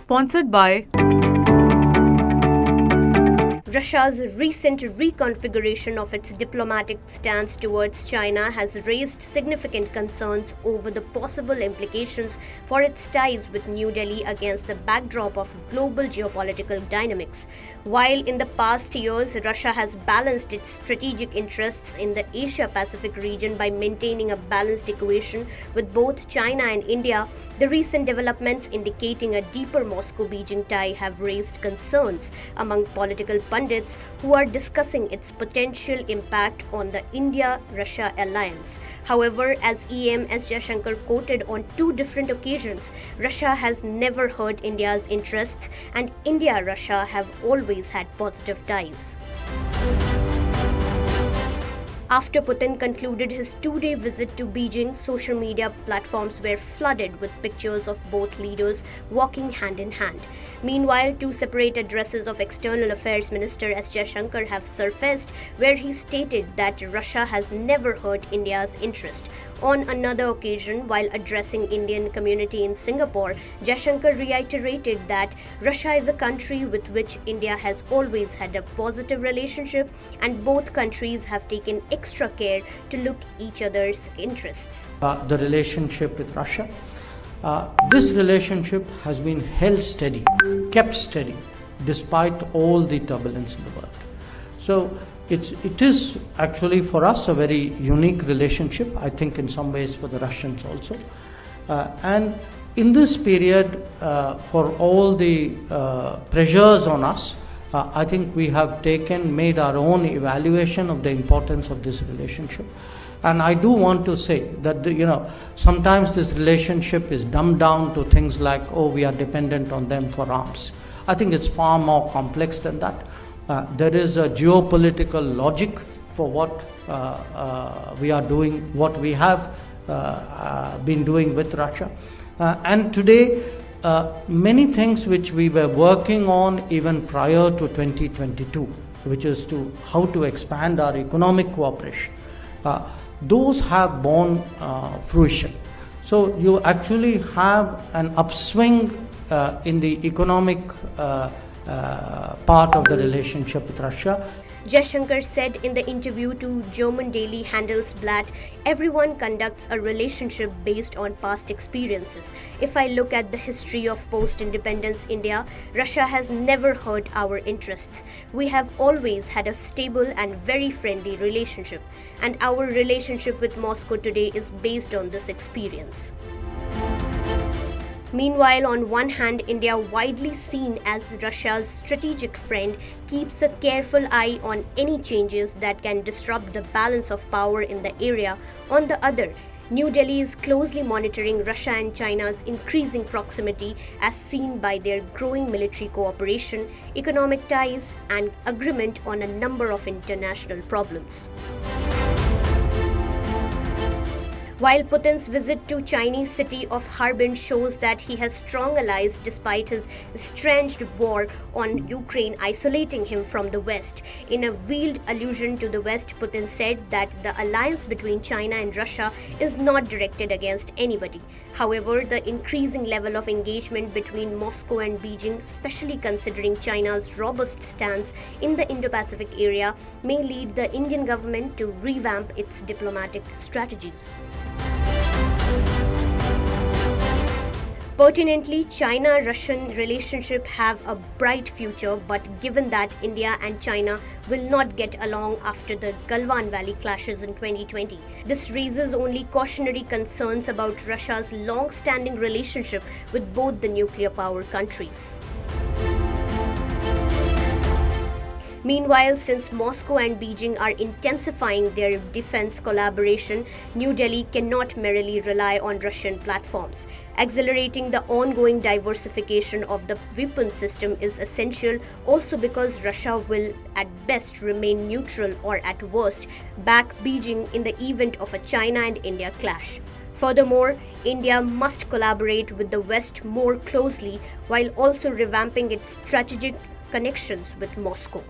Sponsored by Russia's recent reconfiguration of its diplomatic stance towards China has raised significant concerns over the possible implications for its ties with New Delhi against the backdrop of global geopolitical dynamics. While in the past years, Russia has balanced its strategic interests in the Asia-Pacific region by maintaining a balanced equation with both China and India, the recent developments indicating a deeper Moscow-Beijing tie have raised concerns among political pundits who are discussing its potential impact on the India-Russia alliance. However, as EAM S Jaishankar quoted on two different occasions, Russia has never hurt India's interests and India-Russia have always had positive ties. After Putin concluded his two-day visit to Beijing, social media platforms were flooded with pictures of both leaders walking hand in hand. Meanwhile, two separate addresses of External Affairs Minister S. Jaishankar have surfaced, where he stated that Russia has never hurt India's interest. On another occasion, while addressing Indian community in Singapore, Jaishankar reiterated that Russia is a country with which India has always had a positive relationship, and both countries have taken extra care to look each other's interests. The relationship with Russia. This relationship has been held steady, kept steady, despite all the turbulence in the world. So it is actually for us a very unique relationship, I think in some ways for the Russians also. And in this period, for all the pressures on us, I think we have made our own evaluation of the importance of this relationship. And I do want to say that, sometimes this relationship is dumbed down to things like, oh, we are dependent on them for arms. I think it's far more complex than that. There is a geopolitical logic for what we are doing, what we have been doing with Russia. And today, many things which we were working on even prior to 2022, which is how to expand our economic cooperation, those have borne fruition. So you actually have an upswing in the economic part of the relationship with Russia. Jaishankar said in the interview to German daily Handelsblatt, everyone conducts a relationship based on past experiences. If I look at the history of post-independence India, Russia has never hurt our interests. We have always had a stable and very friendly relationship, and our relationship with Moscow today is based on this experience. Meanwhile, on one hand, India, widely seen as Russia's strategic friend, keeps a careful eye on any changes that can disrupt the balance of power in the area. On the other, New Delhi is closely monitoring Russia and China's increasing proximity as seen by their growing military cooperation, economic ties, and agreement on a number of international problems. While Putin's visit to Chinese city of Harbin shows that he has strong allies despite his estranged war on Ukraine isolating him from the West. In a veiled allusion to the West, Putin said that the alliance between China and Russia is not directed against anybody. However, the increasing level of engagement between Moscow and Beijing, especially considering China's robust stance in the Indo-Pacific area, may lead the Indian government to revamp its diplomatic strategies. Pertinently, China-Russian relationship have a bright future, but given that India and China will not get along after the Galwan Valley clashes in 2020, this raises only cautionary concerns about Russia's long-standing relationship with both the nuclear power countries. Meanwhile, since Moscow and Beijing are intensifying their defense collaboration, New Delhi cannot merely rely on Russian platforms. Accelerating the ongoing diversification of the weapon system is essential also because Russia will at best remain neutral or at worst back Beijing in the event of a China and India clash. Furthermore, India must collaborate with the West more closely while also revamping its strategic connections with Moscow.